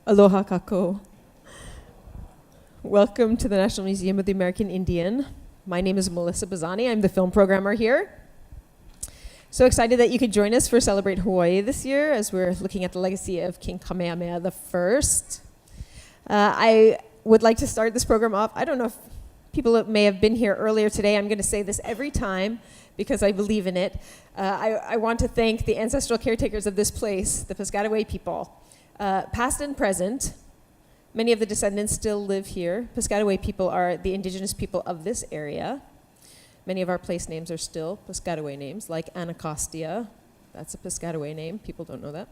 Aloha kako. Welcome to the National Museum of the American Indian. My name is Melissa Bazzani. I'm the film programmer here. So excited that you could join us for Celebrate Hawaii this year as we're looking at the legacy of King Kamehameha I. I would like to start this program off. I don't know if people may have been here earlier today. I'm going to say this every time because I believe in it. I want to thank the ancestral caretakers of this place, the Piscataway people, past and present. Many of the descendants still live here. Piscataway people are the indigenous people of this area. Many of our place names are still Piscataway names, like Anacostia. That's a Piscataway name. People don't know that.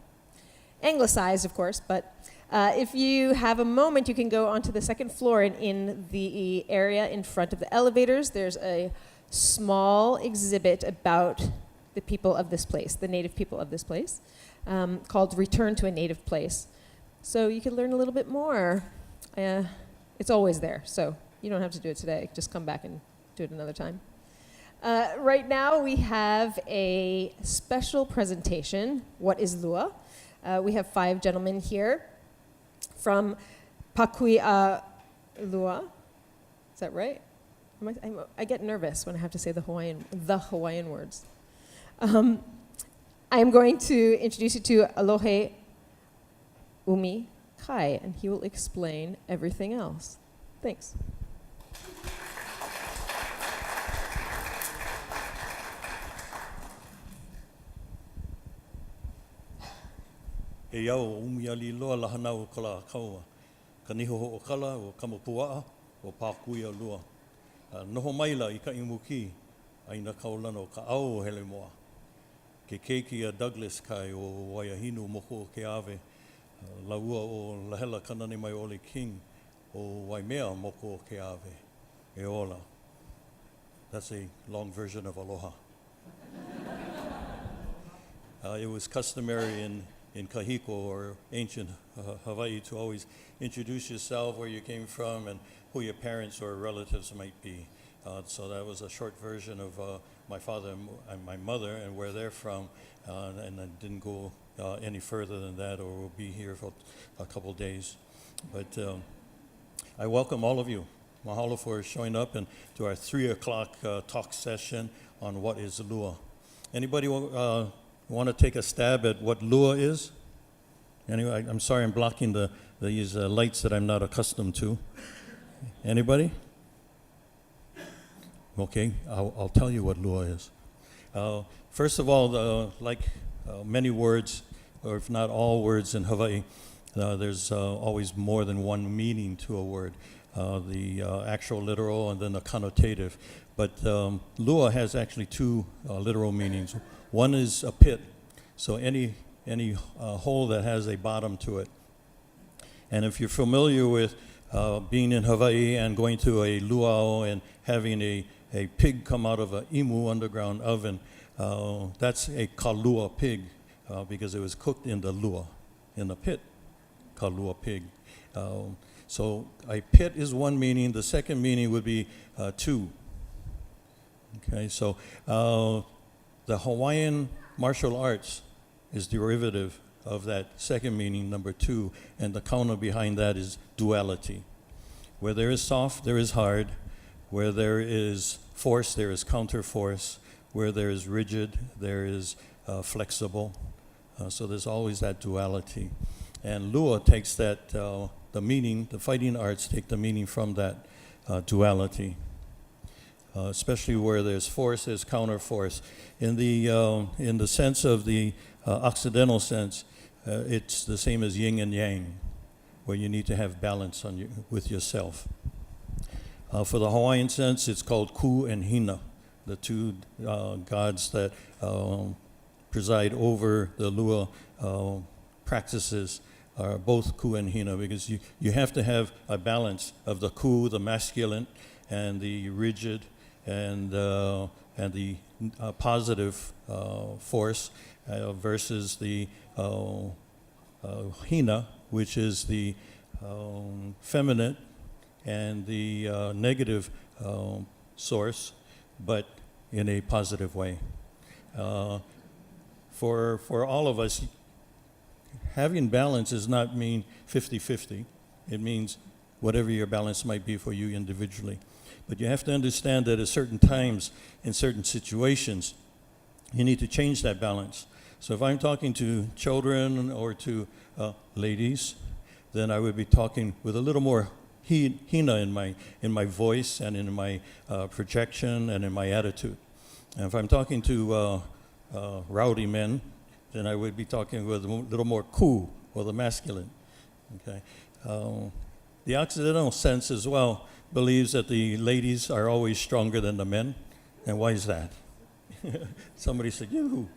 Anglicized, of course, but if you have a moment, you can go onto the second floor, and in the area in front of the elevators, there's a small exhibit about the people of this place, the native people of this place, called Return to a Native Place. So you can learn a little bit more. It's always there, so you don't have to do it today. Just come back and do it another time. Right now we have a special presentation, What is Lua? We have 5 gentlemen here from Pakuia Lua. Is that right? I get nervous when I have to say the Hawaiian words. I'm going to introduce you to Aloha Umi Kai, and he will explain everything else. Thanks. E iau umi ali loa lahana o kala kaua. Ka niho ho o kala o kamapuaa o Pakuia Lua. Noho maila I ka imuki aina kaulana o ka au o hele moa. Ke keiki a Douglas Kai o Waiahinu moko o ke ave. Laua o lahela kanane mai ole King o Waimea moko o ke ave. E ola. That's a long version of aloha. It was customary in Kahiko or ancient Hawaii to always introduce yourself, where you came from, and who your parents or relatives might be. So that was a short version of my father and my mother and where they're from, and I didn't go any further than that, or we'll be here for a couple days. But I welcome all of you. Mahalo for showing up and to our 3 o'clock talk session on what is Lua. Anybody want to take a stab at what Lua is? Anyway, I'm sorry I'm blocking these lights that I'm not accustomed to. Anybody? Okay, I'll tell you what Lua is. First of all, like many words, or if not all words in Hawaii, there's always more than one meaning to a word. The actual literal and then the connotative. But Lua has actually 2 literal meanings. One is a pit, so any hole that has a bottom to it. And if you're familiar with being in Hawaii and going to a luau and having a pig come out of an imu underground oven, that's a kalua pig because it was cooked in the lua, in the pit, kalua pig. So a pit is one meaning. The second meaning would be 2. Okay, so the Hawaiian martial arts is derivative of that second meaning, number 2, and the counter behind that is duality. Where there is soft, there is hard. Where there is force, there is counter force. Where there is rigid, there is flexible. So there's always that duality. And Lua takes that, the meaning, the fighting arts take the meaning from that duality. Especially where there's force, there's counter force. In the sense of the Occidental sense, it's the same as yin and yang, where you need to have balance with yourself. For the Hawaiian sense, it's called Ku and Hina, the 2 gods that preside over the Lua practices are both Ku and Hina, because you have to have a balance of the Ku, the masculine, and the rigid, and the positive force versus the Hina, which is the feminine and the negative source, but in a positive way. For all of us, having balance does not mean 50-50. It means whatever your balance might be for you individually. But you have to understand that at certain times, in certain situations, you need to change that balance. So if I'm talking to children or to ladies, then I would be talking with a little more hina in my voice and in my projection and in my attitude. And if I'm talking to rowdy men, then I would be talking with a little more ku, or the masculine. Okay. The Occidental sense as well believes that the ladies are always stronger than the men. And why is that? Somebody said, yoo-hoo.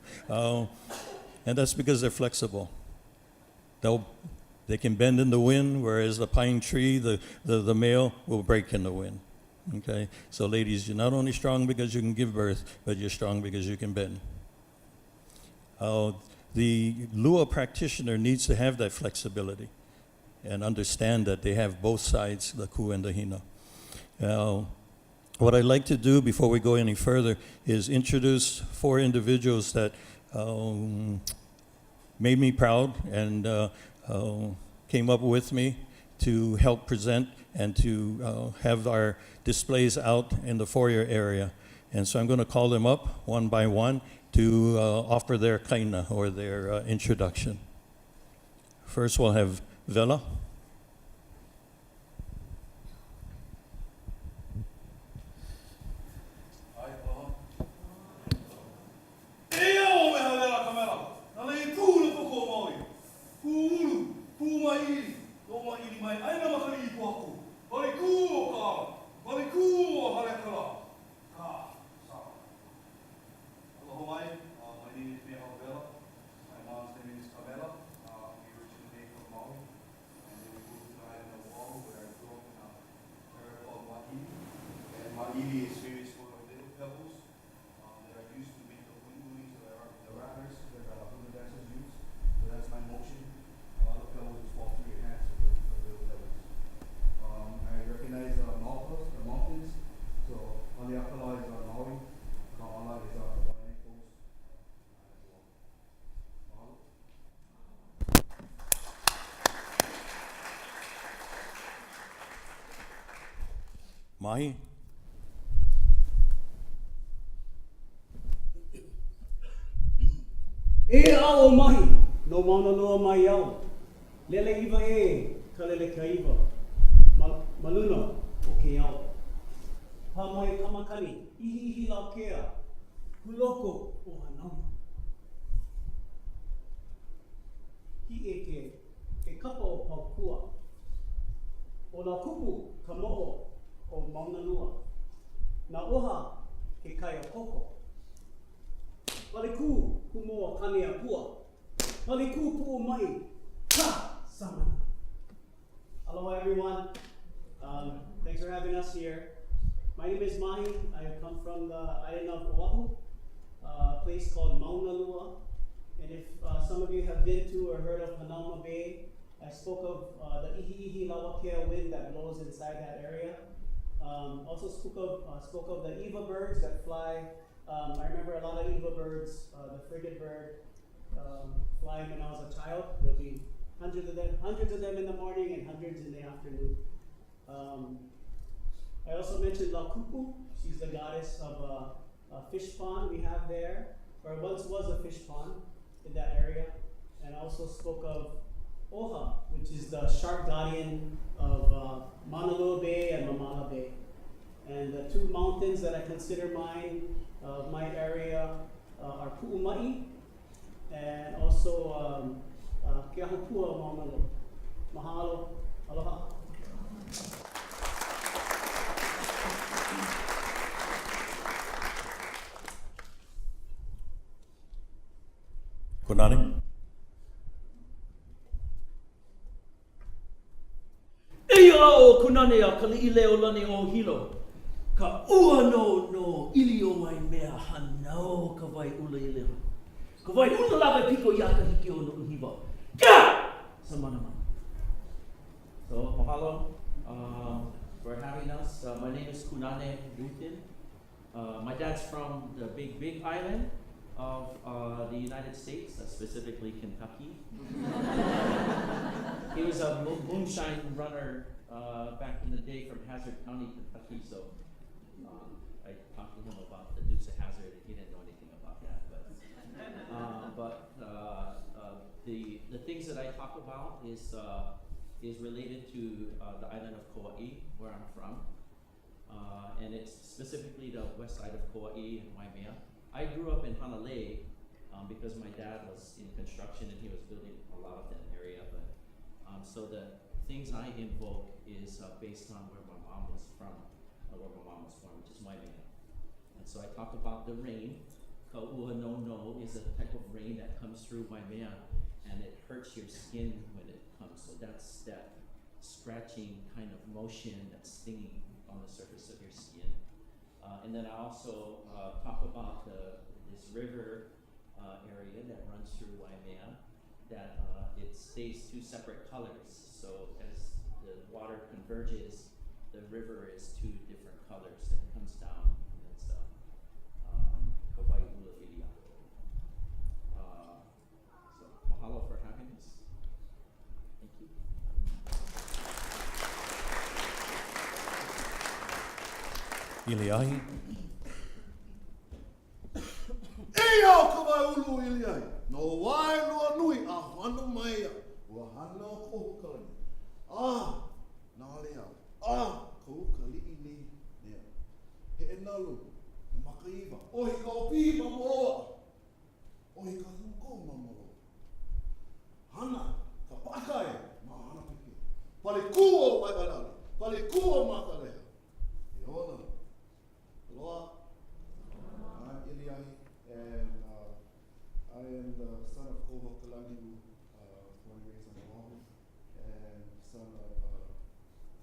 And that's because they're flexible. They can bend in the wind, whereas the pine tree, the male, will break in the wind. Okay? So ladies, you're not only strong because you can give birth, but you're strong because you can bend. The Lua practitioner needs to have that flexibility and understand that they have both sides, the ku and the hina. What I'd like to do before we go any further is introduce 4 individuals that made me proud and came up with me to help present and to have our displays out in the foyer area. And so I'm going to call them up one by one to offer their kaina, or their introduction. First we'll have Vela. Hawaii. My name is Vela. My mom's name is Kamela. We originally from Maui, and then we moved to the island of Luau, where I grew up in a area called Ma'iwi. And Ma'iwi is famous for little pebbles that are used to make the Kumu Umi Kai, the rappers that hula dancers use. So that's my motion. The pebbles just fall through your hands, so the little pebbles. I recognize the mountains. So Haleakala is on Maui. Kaala is on the Hawaiian coast. Mahi. E ao mahi, no mauna loa mai au. Lele iwa e, ka lele ka iwa. Maluna o ke au. Pa mai kamakani, ihi lau kea. Huloko o hanauma. Hi ke kapa o paukua. O la kupu ka mo'o o mauna lua. Na oha ke kai o koko. Paliku kumoa kane a pua. Paliku pu'u mai. Ka samana. Aloha everyone. Thanks for having us here. My name is Mahi. I come from the island of Oahu, a place called Mauna Lua. And if some of you have been to or heard of Hanauma Bay, I spoke of the ihi lawakea wind that blows inside that area. Also spoke of the Eva birds that fly. I remember a lot of Eva birds, the frigate bird, flying when I was a child. There'll be hundreds of them in the morning and hundreds in the afternoon. I also mentioned La Kupu. She's the goddess of a fish pond we have there, or once was a fish pond in that area. And I also spoke of Oha, which is the shark guardian of Mauna Loa Bay and Mamala Bay. And the 2 mountains that I consider mine, my area, are Pu'umai and also Keahupua Mauna Loa. Mahalo, aloha. Konani. Eia o kunane a ka li'i leo lani o hilo. Ka ua no ili o mai mea hanao ka vai ula i leo. Ka vai ula lawe piko i aka hiki o no uhiwa. Kia! Sa mana mana. So, mahalo for having us. My name is Kunane Rutin. My dad's from the Big Island, of the United States, specifically Kentucky. He was a moonshine runner back in the day from Hazard County, Kentucky. So I talked to him about the Dukes of Hazzard. He didn't know anything about that, the things that I talk about is related to the island of Kauai, where I'm from, and it's specifically the west side of Kauai and Waimea. I grew up in Hanalei because my dad was in construction and he was building a lot of that area. But so the things I invoke is based on where my mom was from, where my mom was from, which is Waimea. And so I talk about the rain. Ka'ua no no is a type of rain that comes through Waimea, and it hurts your skin when it comes. So that's that scratching kind of motion, that stinging on the surface of your skin. And then I also talk about this river area that runs through Waimea, that it stays two separate colors. So as the water converges, the river is two different colors that comes down. And it's Hawaii Ula Ilia. So mahalo for having us. Thank you. Iliahi. Eyo kawai ulu iliai. No wai lua nui a whanu mai a. Ua hana o kohukali. Nā lea. Kohukali I ni. Nea. He e nalu. Makaiwa. Ohi ka opihi ma moroa. Ohi ka huko ma moroa. Hana. Ka pakai. Ma hana piki. Pale kuo mai warari. Pale kuo ma kaleha. E ona. Aloha. I'm Iliai. And I am the son of Koho Kalani, born and raised on Oahu, and son of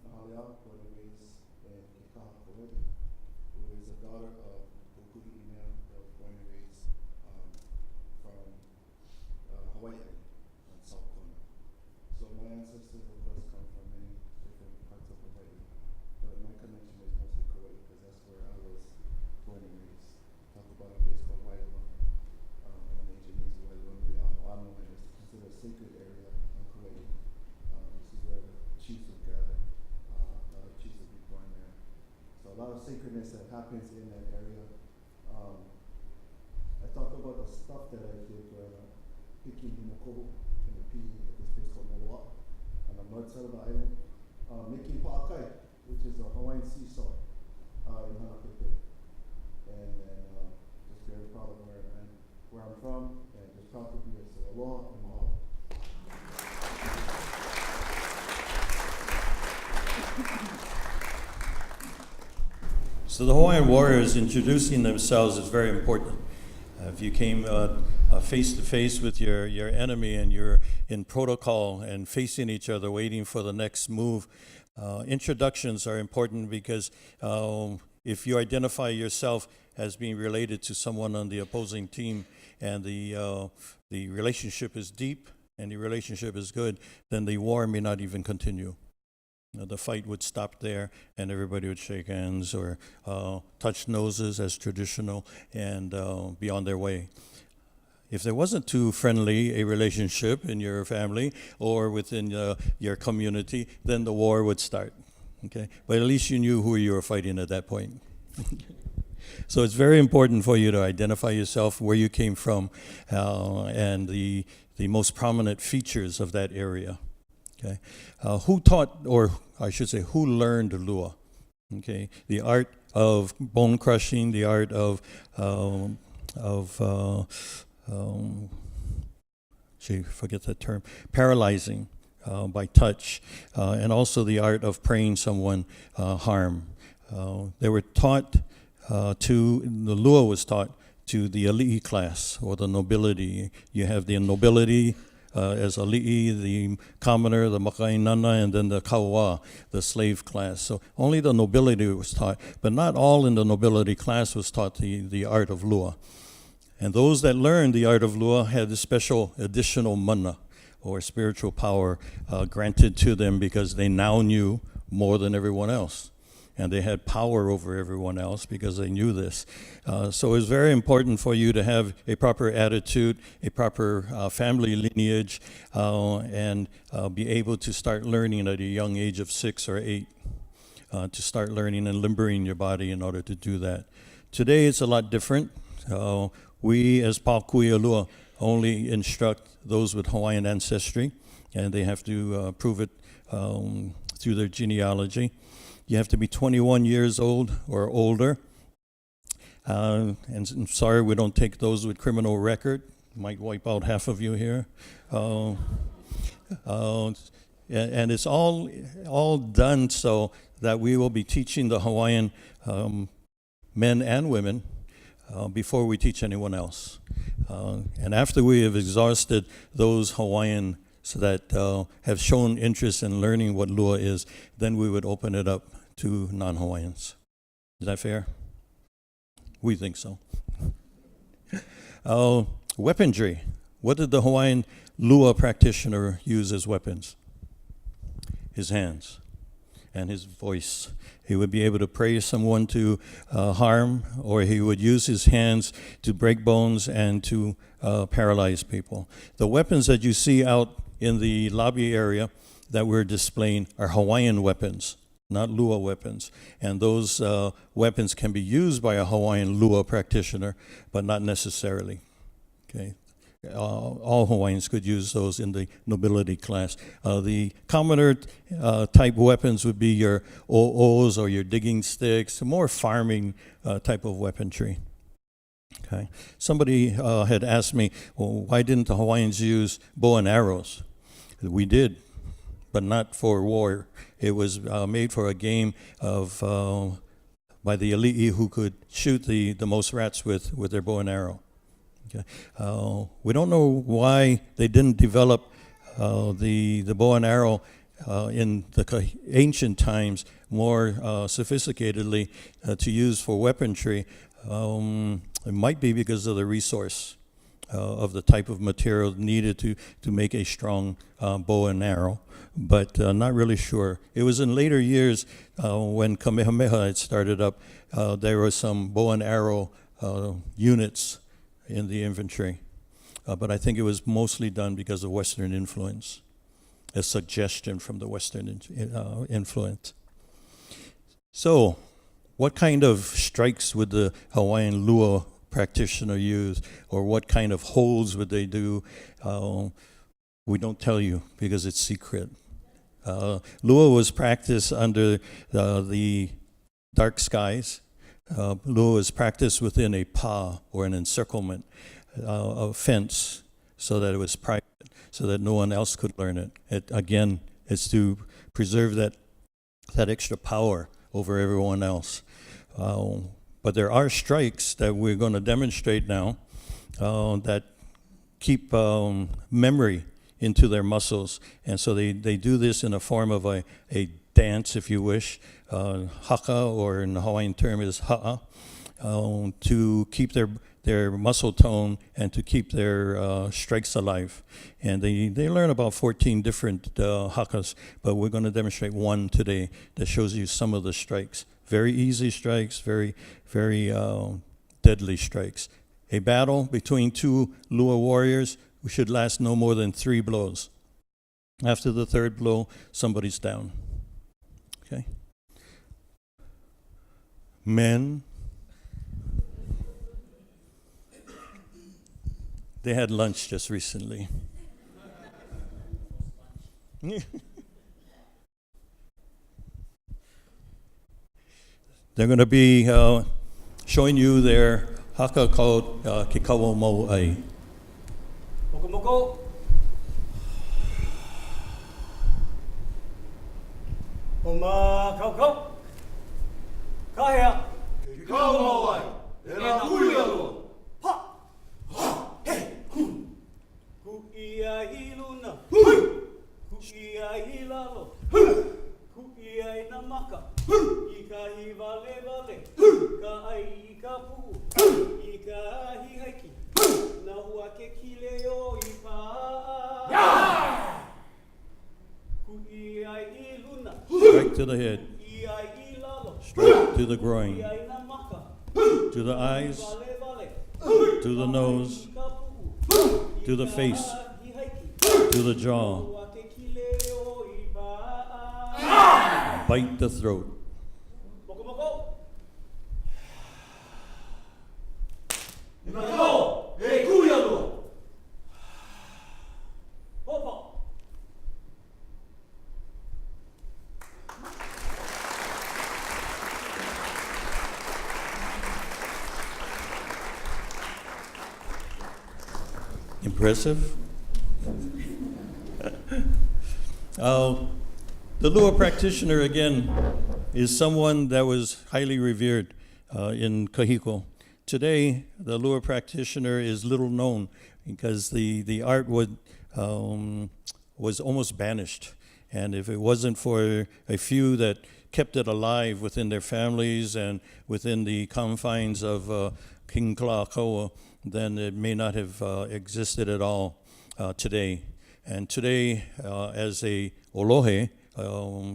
Nahalea, born and raised in Kikaha, Kauai, who is a daughter of Kumu Umi Kai, born and raised from Hawaii on South Corner. So my ancestors, of course, come from many different parts of Hawaii, but my connection is mostly Kauai because that's where I was born and raised. Talk about a place called Wailua, and an ancient name is Wailua, and it's considered a sacred area in Kauai. This is where the chiefs would gather. A lot of chiefs would be born there. So a lot of sacredness that happens in that area. I talked about the stuff that I did picking himokoho in the pea at this place called Luau, on the north side of the island. Making pa'akai, which is a Hawaiian sea salt in Hanapepe. And just very proud of where I'm from, and just proud to be here. So aloha and mahalo. So the Hawaiian warriors introducing themselves is very important. If you came face to face with your enemy and you're in protocol and facing each other, waiting for the next move, introductions are important because if you identify yourself as being related to someone on the opposing team and the relationship is deep and the relationship is good, then the war may not even continue. The fight would stop there and everybody would shake hands or touch noses as traditional and be on their way. If there wasn't too friendly a relationship in your family or within your community, then the war would start. Okay, but at least you knew who you were fighting at that point. So it's very important for you to identify yourself, where you came from, and the most prominent features of that area. Okay, who taught, or I should say, who learned Lua? Okay, the art of bone crushing, the art of forget that term, paralyzing by touch, and also the art of praying someone harm. They were taught the Lua was taught to the ali'i class, or the nobility. You have the nobility as ali'i, the commoner, the makainana, and then the kaua, the slave class. So only the nobility was taught, but not all in the nobility class was taught the art of Lua. And those that learned the art of Lua had a special additional mana, or spiritual power granted to them because they now knew more than everyone else. and they had power over everyone else because they knew this. So it was very important for you to have a proper attitude, a proper family lineage, and be able to start learning at a young age of 6 or 8, to start learning and limbering your body in order to do that. Today it's a lot different. We as Pakuia Lua only instruct those with Hawaiian ancestry, and they have to prove it through their genealogy. You have to be 21 years old or older. And I'm sorry we don't take those with criminal record. Might wipe out half of you here. And it's all done so that we will be teaching the Hawaiian men and women before we teach anyone else. And after we have exhausted those Hawaiians that have shown interest in learning what Lua is, then we would open it up to non-Hawaiians. Is that fair? We think so. Weaponry. What did the Hawaiian Lua practitioner use as weapons? His hands and his voice. He would be able to pray someone to harm, or he would use his hands to break bones and to paralyze people. The weapons that you see out in the lobby area that we're displaying are Hawaiian weapons, not Lua weapons. And those weapons can be used by a Hawaiian Lua practitioner, but not necessarily. Okay. All Hawaiians could use those in the nobility class. The commoner type weapons would be your o'os or your digging sticks, more farming type of weaponry. Okay. Somebody had asked me, well, why didn't the Hawaiians use bow and arrows? We did, but not for war. It was made for a game of by the ali'i who could shoot the most rats with their bow and arrow. Okay. We don't know why they didn't develop the bow and arrow in the ancient times more sophisticatedly to use for weaponry. It might be because of the resource of the type of material needed to make a strong bow and arrow, but not really sure. It was in later years when Kamehameha had started up, there were some bow and arrow units in the infantry, but I think it was mostly done because of Western influence, a suggestion from the Western influence. So, what kind of strikes would the Hawaiian Lua practitioner use, or what kind of holds would they do? We don't tell you because it's secret. Lua was practiced under the dark skies. Lua is practiced within a pa, or an encirclement, a fence, so that it was private, so that no one else could learn it. Again, it's to preserve that extra power over everyone else. But there are strikes that we're going to demonstrate now that keep memory into their muscles. And so they do this in a form of a dance, if you wish, haka, or in the Hawaiian term is ha'a, to keep their muscle tone and to keep their strikes alive. And they learn about 14 different hakas, but we're going to demonstrate one today that shows you some of the strikes. Very easy strikes, very, very deadly strikes. A battle between two Lua warriors should last no more than 3 blows. After the 3rd blow, somebody's down. Okay? Men, they had lunch just recently. They're going to be showing you their haka called Kekawa Mau'ai. Moko moko. Oma kau kau. Kahea. Kau Hawaii, e la ui alo. Ha. Hey. Ku ia hiluna. Ku ia hilalo. Ku ia na maka. Ika hi vale vale. Ka ai ka pu. Ika hi haiki. Na hua ke kileo I pa. Ku ia iluna. Strike to the head. straight to the groin, Iaina maka. to the eyes, Vale vale. to the nose, to the face, to the jaw. Bite the throat. Moko moko. Ino, e kuia lua. Hopo. Impressive. The Lua practitioner, again, is someone that was highly revered in Kahiko. Today, the Lua practitioner is little known because the art was almost banished. And if it wasn't for a few that kept it alive within their families and within the confines of King Kamehameha, then it may not have existed at all today. And today, as a Olohe,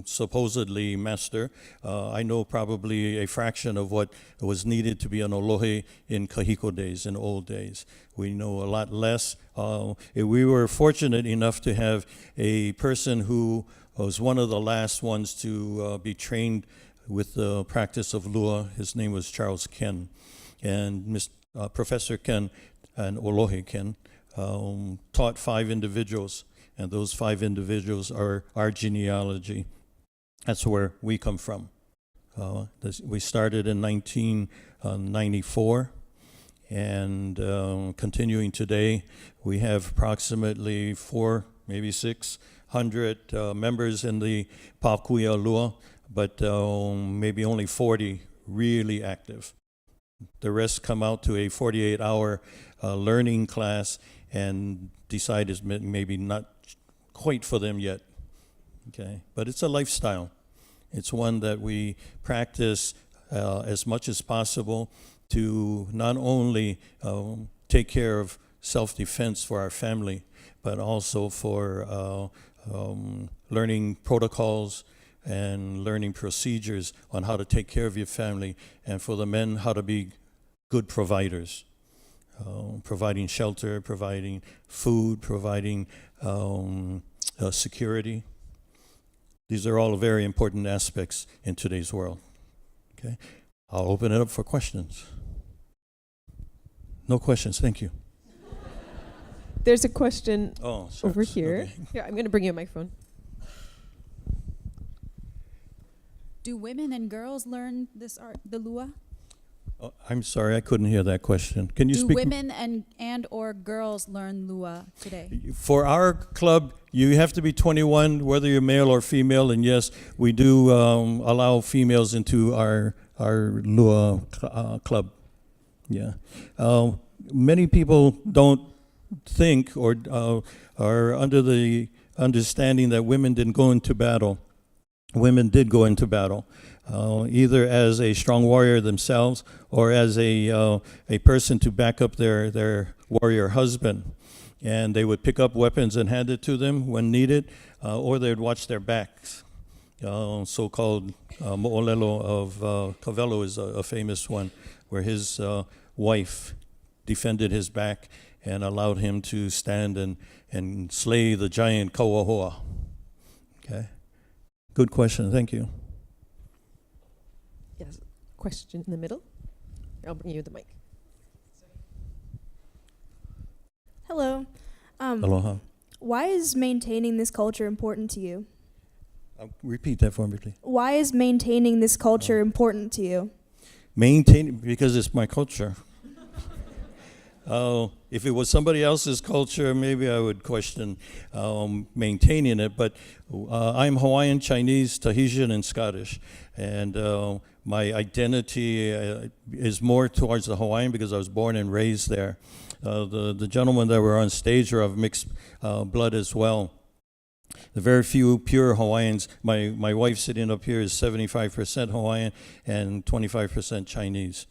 supposedly master, I know probably a fraction of what was needed to be an Olohe in Kahiko days, in old days. We know a lot less. We were fortunate enough to have a person who was one of the last ones to be trained with the practice of Lua. His name was Charles Ken. And Professor Ken and Olohe Ken taught 5 individuals. And those 5 individuals are our genealogy. That's where we come from. We started in 1994, and continuing today, we have approximately 400, maybe 600 members in the Pakuia Lua, but maybe only 40 really active. The rest come out to a 48-hour learning class and decide it's maybe not quite for them yet, okay? But it's a lifestyle. It's one that we practice as much as possible to not only take care of self-defense for our family, but also for learning protocols and learning procedures on how to take care of your family, and for the men, how to be good providers. Providing shelter, providing food, providing security. These are all very important aspects in today's world. Okay, I'll open it up for questions. No questions, thank you. There's a question Shucks. over here. Okay. Here, I'm going to bring you a microphone. Do women and girls learn this art, the Lua? Oh, I'm sorry, I couldn't hear that question. Can you Do speak? women and or girls learn Lua today? For our club, you have to be 21, whether you're male or female, and yes, we do allow females into our Lua club. Yeah. Many people don't think or are under the understanding that women didn't go into battle. Women did go into battle. Either as a strong warrior themselves or as a person to back up their warrior husband. And they would pick up weapons and hand it to them when needed, or they would watch their backs. So-called Mo'olelo of Kavelo is a famous one, where his wife defended his back and allowed him to stand and slay the giant Kauahoa. Okay, good question, thank you. Yes, question in the middle. I'll bring you the mic. Hello. Aloha. Why is maintaining this culture important to you? Repeat that for me, please. Why is maintaining this culture important to you? Because it's my culture. If it was somebody else's culture, maybe I would question maintaining it. But I'm Hawaiian, Chinese, Tahitian, and Scottish. And my identity is more towards the Hawaiian because I was born and raised there. The gentlemen that were on stage are of mixed blood as well. The very few pure Hawaiians, my wife sitting up here is 75% Hawaiian and 25% Chinese.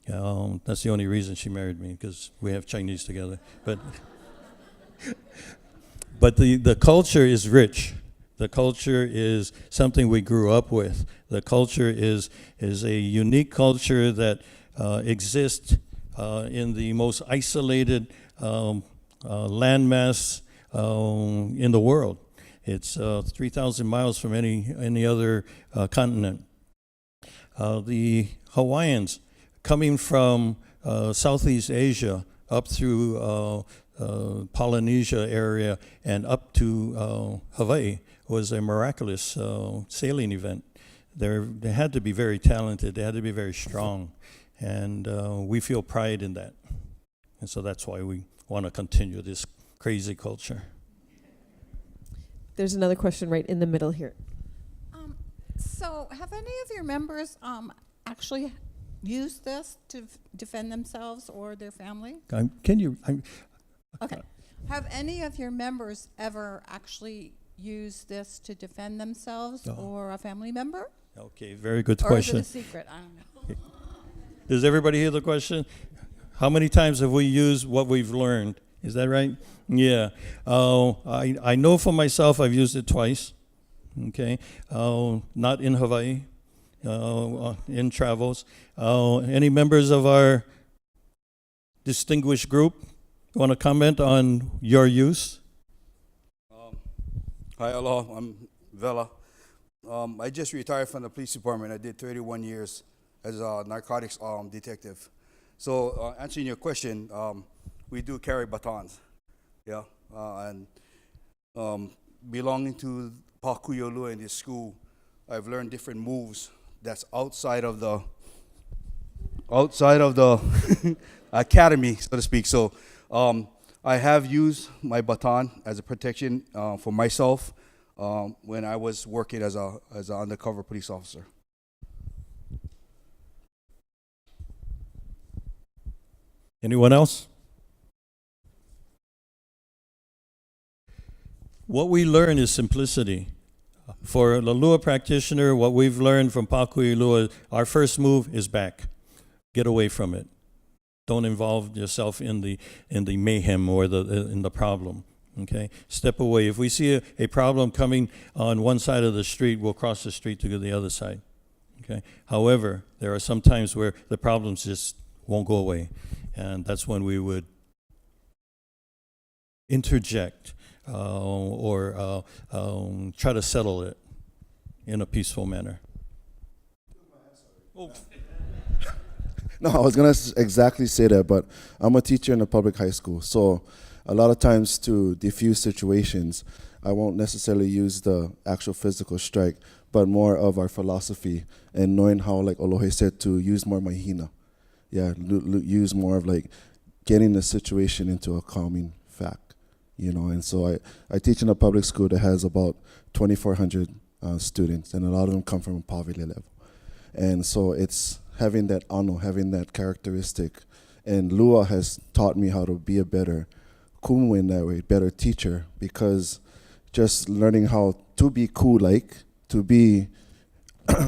That's the only reason she married me, because we have Chinese together. But the culture is rich. The culture is something we grew up with. The culture is a unique culture that exists in the most isolated landmass in the world. It's 3,000 miles from any other continent. The Hawaiians, coming from Southeast Asia up through Polynesia area and up to Hawaii, was a miraculous sailing event. They had to be very talented. They had to be very strong, and we feel pride in that. And so that's why we want to continue this crazy culture. There's another question right in the middle here. So, have any of your members actually used this to defend themselves or their family? Okay. Have any of your members ever actually used this to defend themselves or a family member? Okay, very good Or question. is it a secret? I don't know. Does everybody hear the question? How many times have we used what we've learned? Is that right? Yeah. I know for myself I've used it twice. Okay. Not in Hawaii, in travels. Any members of our distinguished group want to comment on your use? Hi, aloha. I'm Vela. I just retired from the police department. I did 31 years as a narcotics detective. So, answering your question, we do carry batons. Yeah, and belonging to Kumu Lua in this school, I've learned different moves that's outside of the academy, so to speak. So, I have used my baton as a protection for myself when I was working as an undercover police officer. Anyone else? What we learn is simplicity. For the Lua practitioner, what we've learned from Kumu Lua, our first move is back. Get away from it. Don't involve yourself in the mayhem or in the problem. Okay, step away. If we see a problem coming on one side of the street, we'll cross the street to go to the other side. Okay. However, there are some times where the problems just won't go away, and that's when we would interject or try to settle it in a peaceful manner. Oh. No, I was going to exactly say that, but I'm a teacher in a public high school. So a lot of times to diffuse situations, I won't necessarily use the actual physical strike, but more of our philosophy and knowing how, like Olohe said, to use more mahina. Yeah, use more of like getting the situation into a calming fact, you know. And so I teach in a public school that has about 2,400 students, and a lot of them come from a poverty level. And so it's having that ano, having that characteristic. And Lua has taught me how to be a better kumu in that way, better teacher, because just learning how to be cool, like, to be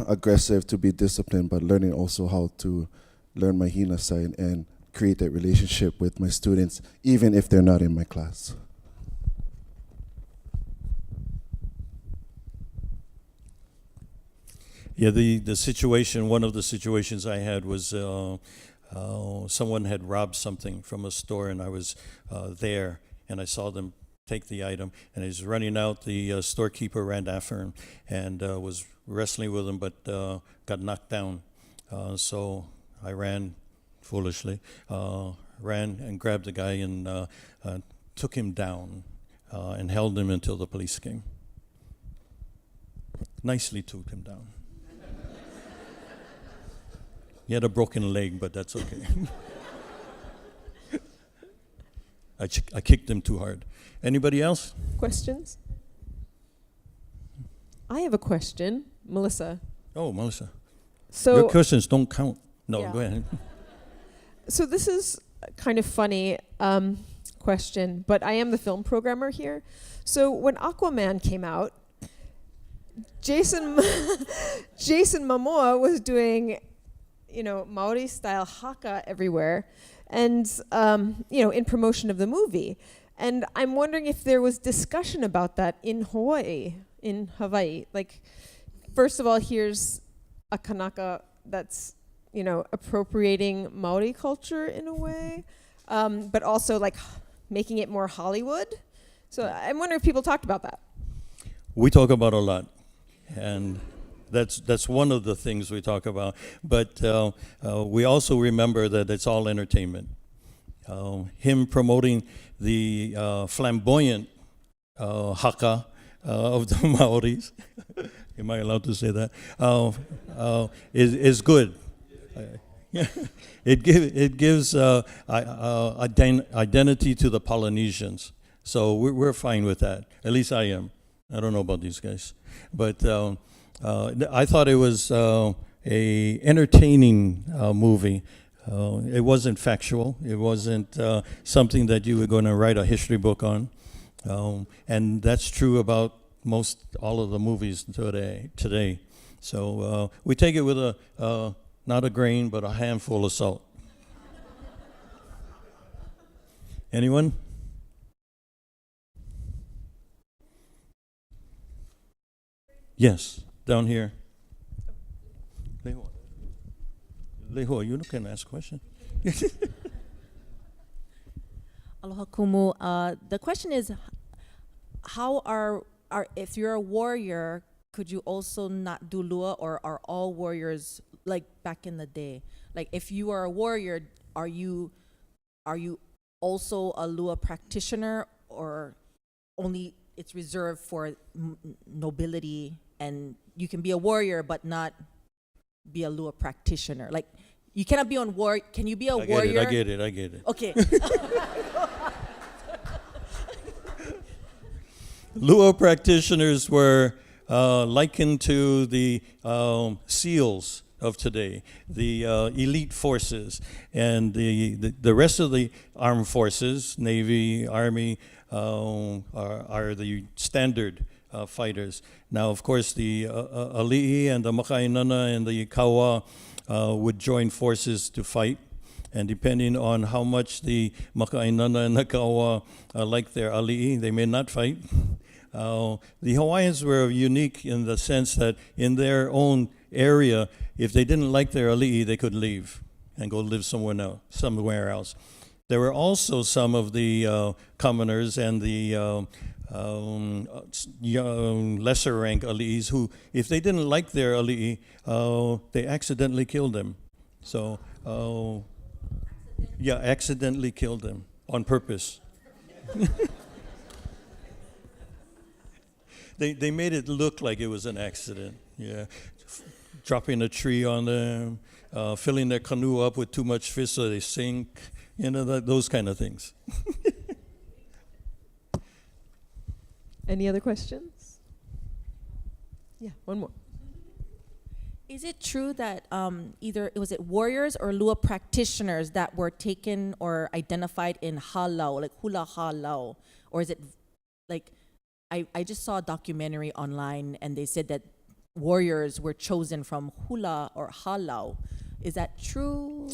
aggressive, to be disciplined, but learning also how to learn my hina side and create that relationship with my students, even if they're not in my class. Yeah, the situation, one of the situations I had was someone had robbed something from a store, and I was there, and I saw them take the item, and he was running out. The storekeeper ran after him and was wrestling with him, but got knocked down. So I ran foolishly, ran and grabbed the guy and took him down and held him until the police came. Nicely took him down. He had a broken leg, but that's okay. I kicked him too hard. Anybody else? Questions? I have a question, Melissa. Oh, Melissa. So your questions don't count. No, Yeah. go ahead. So this is a kind of funny question, but I am the film programmer here. So when Aquaman came out, Jason Momoa was doing, Maori style haka everywhere, and in promotion of the movie. And I'm wondering if there was discussion about that in Hawaii in Hawaii. Like, first of all, here's a Kanaka that's, you know, appropriating Maori culture in a way, but also like making it more Hollywood. So I wonder if people talked about that. We talk about a lot, and that's one of the things we talk about. But we also remember that it's all entertainment. Him promoting the flamboyant haka of the Maoris, am I allowed to say that? Is good. It gives identity to the Polynesians. So we're fine with that. At least I am. I don't know about these guys. But I thought it was a entertaining movie. It wasn't factual. It wasn't something that you were going to write a history book on. And that's true about most all of the movies today. So we take it with not a grain, but a handful of salt. Anyone? Yes, down here. Leho, you can ask a question. Aloha Kumu. The question is, how are if you're a warrior, could you also not do Lua, or are all warriors like back in the day? Like, if you are a warrior, are you also a Lua practitioner, or only it's reserved for nobility, and you can be a warrior but not be a Lua practitioner? Like, you cannot be on war. Can you be a warrior? I get it. Okay. Lua practitioners were likened to the SEALs of today, the elite forces, and the rest of the armed forces, Navy, Army, are the standard fighters. Now, of course, the Ali'i and the Maka'inana and the Kawa would join forces to fight. And depending on how much the Maka'inana and the Kawa like their Ali'i, they may not fight. The Hawaiians were unique in the sense that in their own area, if they didn't like their Ali'i, they could leave and go live somewhere else. There were also some of the commoners and the lesser rank Ali'is who, if they didn't like their Ali'i, they accidentally killed them. So, accidentally killed them on purpose. They made it look like it was an accident. Yeah, dropping a tree on them, filling their canoe up with too much fish so they sink. You know, those kind of things. Any other questions? Yeah, one more. Is it true that either was it warriors or Lua practitioners that were taken or identified in halau, like hula halau, or is it like I just saw a documentary online and they said that warriors were chosen from hula or halau. Is that true?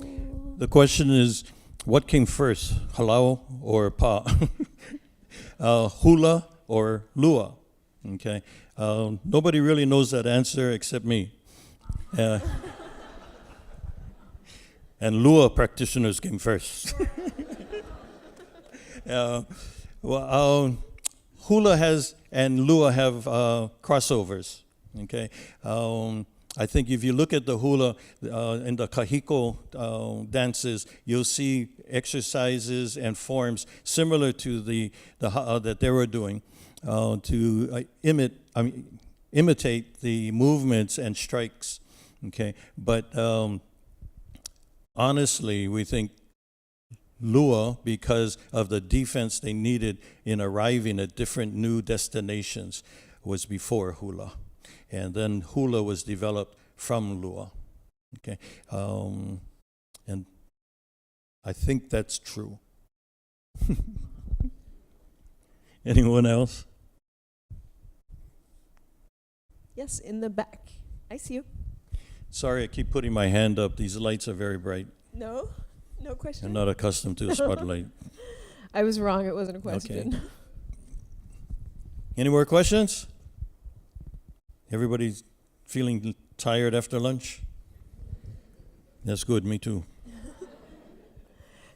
The question is, what came first, halau or pa? Hula or lua? Okay. Nobody really knows that answer except me. And Lua practitioners came first. Hula has and Lua have crossovers. Okay, I think if you look at the hula in the kahiko dances, you'll see exercises and forms similar to the ha'a that they were doing to imitate the movements and strikes. Okay, but honestly, we think Lua, because of the defense they needed in arriving at different new destinations, was before hula. And then hula was developed from Lua. Okay, and I think that's true. Anyone else? Yes, in the back. I see you. Sorry, I keep putting my hand up. These lights are very bright. No question. I'm not accustomed to a spotlight. I was wrong. It wasn't a question. Okay. Any more questions? Everybody's feeling tired after lunch? That's good, me too.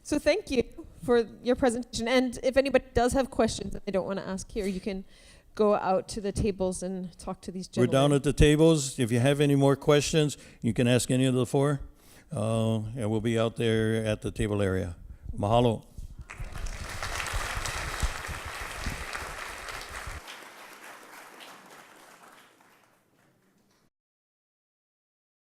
So thank you for your presentation. And if anybody does have questions that they don't want to ask here, you can go out to the tables and talk to these We're gentlemen. down at the tables. If you have any more questions, you can ask any of the four. And we'll be out there at the table area. Mahalo.